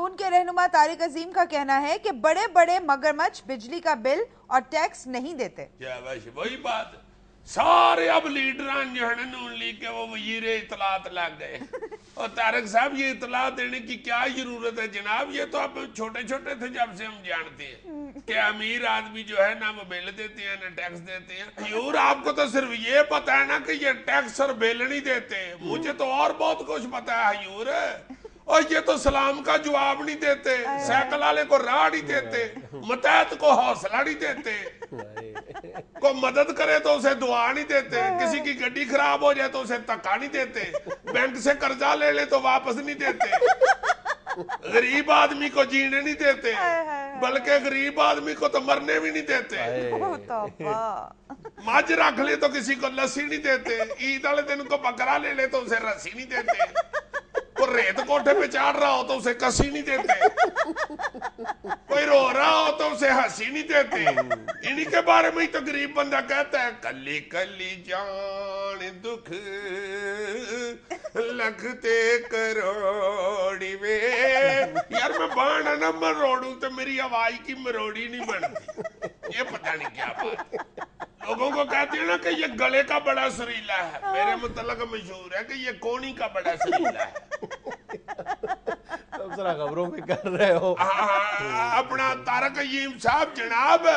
نون کے رہنما طارق عظیم کا کہنا ہے کہ بڑے بڑے مگرمچھ بجلی کا بل اور ٹیکس نہیں دیتے. وہی بات سارے اب لیڈران جو ہے نا نون لیگ کے وہ وزیر اطلاعات لگ گئے. اور طارق صاحب یہ اطلاع دینے کی کیا ضرورت ہے جناب؟ یہ تو اب چھوٹے چھوٹے تھے جب سے ہم جانتے ہیں کہ امیر آدمی جو ہے نا وہ بل دیتے ہیں نہ ٹیکس دیتے ہیں. حضور آپ کو تو صرف یہ پتا ہے نا کہ یہ ٹیکس اور بل نہیں دیتے. مجھے تو اور بہت کچھ پتا ہے حضور. اور یہ تو سلام کا جواب نہیں دیتے, سائیکل والے کو راہ نہیں دیتے, متحد کو حوصلہ نہیں دیتے, کو مدد کرے تو اسے دعا نہیں دیتے, کسی کی گڈی خراب ہو جائے تو اسے تکا نہیں دیتے, بینک سے قرضہ لے لے تو واپس نہیں دیتے, غریب آدمی کو جینے نہیں دیتے, بلکہ غریب آدمی کو تو مرنے بھی نہیں دیتے, ماج رکھ لے تو کسی کو لسی نہیں دیتے, عید والے دن کو بکرا لے لے تو اسے رسی نہیں دیتے, ریت کوٹھے پہ چاڑ رہا ہو تو اسے کسی نہیں دیتے, کوئی رو رہا ہو تو اسے ہنسی نہیں دیتے. انہی کے بارے میں ہی تو غریب بندہ کہتا ہے کلی کلی جان دکھ لکھتے کروڑی میں. یار میں بانا نہ مروڑوں تو میری ہوائی کی مروڑی نہیں بنتی. یہ پتہ نہیں کیا بات ہے. لوگوں کو کہتے ہیں نا کہ یہ گلے کا بڑا سریلا ہے, میرے متعلق مشہور ہے کہ یہ کونی کا بڑا سریلا ہے. تم ذرا خبروں پہ کر رہے ہو. اپنا طارق عظیم صاحب جناب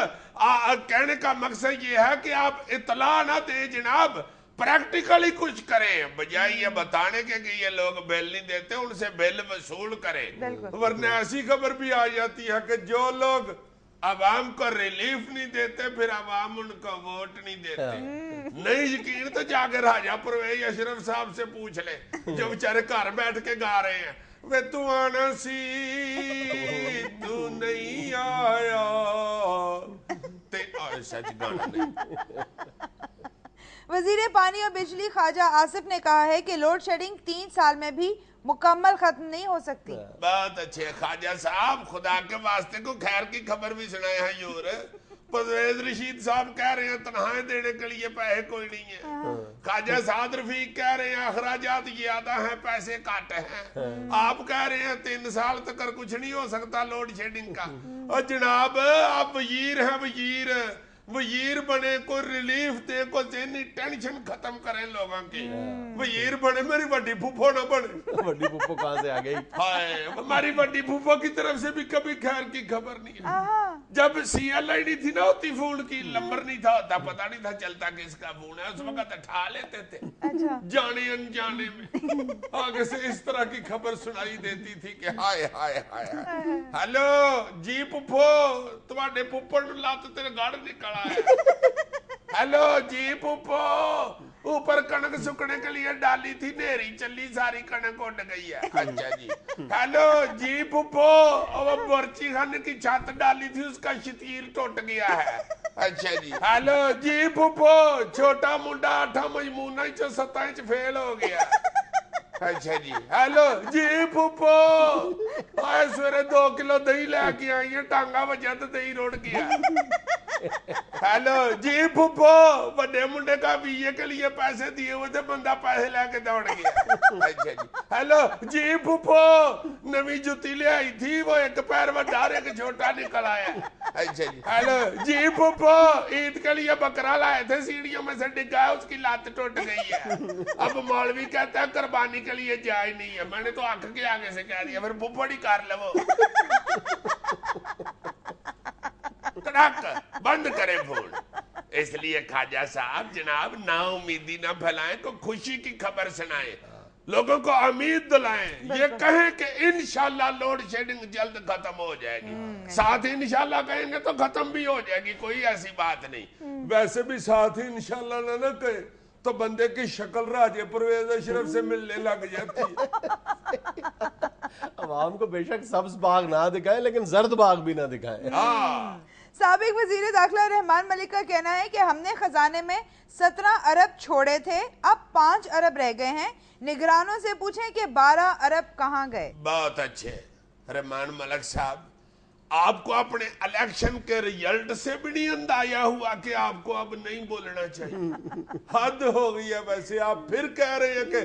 کہنے کا مقصد یہ ہے کہ آپ اطلاع نہ دیں جناب, پریکٹیکلی کچھ کریں, بجائے یہ بتانے کے کہ یہ لوگ بل نہیں دیتے ان سے بل وصول کریں. ورنہ ایسی خبر بھی آ جاتی ہے کہ جو لوگ عوام کو ریلیف نہیں دیتے پھر عوام ان کو ووٹ نہیں دیتے. نہیں یقین تو جا کے راجہ پرویز اشرف صاحب سے پوچھ لے جو بیچارے گھر بیٹھ کے گا رہے ہیں, وے تو آنا سی تو نہیں آیا تے سچ گانا نہیں. وزیر پانی اور بجلی خواجہ آصف نے کہا ہے کہ لوڈ شیڈنگ 3 سال میں بھی مکمل ختم نہیں ہو سکتی. بہت اچھے خواجہ صاحب, خدا کے واسطے کو خیر کی خبر بھی سنائے ہیں یور. پرویز رشید صاحب کہہ رہے ہیں تنخواہیں دینے کے لیے پیسے کوئی نہیں ہے. خواجہ سعد رفیق کہہ رہے ہیں اخراجات زیادہ ہیں پیسے کٹ ہیں. آپ کہہ رہے ہیں 3 سال تک کچھ نہیں ہو سکتا لوڈ شیڈنگ کا. اور جناب آپ وزیر ہیں, وزیر بنے, کوئی ریلیف دے, کوئی ذہنی ٹینشن ختم کریں لوگوں کی. وزیر بنے, میری بڑی پھوپھو نہ بنے. بڑی پھوپھو کہاں سے آ گئی؟ ہائے ہماری بڑی پھوپھو کی طرف سے بھی کبھی خیر کی خبر نہیں ہے. جب سی ایل آئی نہیں تھی نا ہوتی فون کی, نمبر نہیں تھا ہوتا, پتہ نہیں تھا چلتا کس کا فون ہے, اس وقت اٹھا لیتے تھے جانے انجانے میں. آگے سے اس طرح کی خبر سنائی دیتی تھی کہ ہائے ہائے ہائے, ہیلو جی پھوپھو تمہارے پھوپھو لات تیرے گاڑ نکل آیا. ہیلو جی پھوپھو اوپر کنک سکنے کے لیے ڈالی تھی, نیری چلی ساری کنک اڑ گئی ہے. اچھا جی. ہیلو جی پھوپھو وہ بورچی خانے کی چھت ڈالی تھی اس کا شتیر ٹوٹ گیا ہے. اچھا جی. ہیلو جی پھوپھو چھوٹا منڈا 8 مجموعہ 7 فیل ہو گیا. اچھا جی. ہیلو جی پھوپھو آئے سویرے 2 کلو دہی لے کے آئی ہیں, ٹانگا وجہ تو دہی روڑ گیا. ہیلو جی پھوپھو بڑے منڈے کا بیے کے لیے پیسے دیے ہوئے تھے, بندہ پیسے لے کے دوڑ گیا. اچھا جی. ہیلو جی پھوپھو نوی جوتی لے آئی تھی, وہ ایک پیر وڈا ایک چھوٹا نکل آیا. اچھا جی. ہیلو جی پھوپھو عید کے لیے بکرا لائے تھے, سیڑھیوں میں سے ڈگا اس کی لات ٹوٹ گئی ہے. اب مولوی کہتا ہے قربانی کے لیے جائے نہیں ہے. میں نے تو آنکھ کے آگے سے کہہ دیا پھر پھوپھو ہی کر لو. بند کریں فون. اس لیے خواجہ صاحب جناب نا امیدی نہ پھیلائیں, کو خوشی کی خبر سنائیں, لوگوں کو امید دلائیں, یہ کہیں کہ انشاءاللہ لوڈ شیڈنگ جلد ختم ہو جائے گی. ساتھ ہی انشاءاللہ کہیں گے تو ختم بھی ہو جائے گی, کوئی ایسی بات نہیں. ویسے بھی ساتھ ہی انشاءاللہ نہ کہیں تو بندے کی شکل راجہ پرویز اشرف سے ملنے لگ جاتی ہے. عوام کو بے شک سبز باغ نہ دکھائیں لیکن زرد باغ بھی نہ دکھائیں. سابق وزیر داخلہ رحمان ملک کا کہنا ہے کہ ہم نے خزانے میں 17 ارب چھوڑے تھے, اب 5 ارب رہ گئے ہیں, نگرانوں سے پوچھیں کہ 12 ارب کہاں گئے. بہت اچھے رحمان ملک صاحب, آپ کو اپنے الیکشن کے ریزلٹ سے بھی نہیں اندازہ ہوا کہ آپ کو اب نہیں بولنا چاہیے. حد ہو گئی ہے. ویسے آپ پھر کہہ رہے ہیں کہ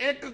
1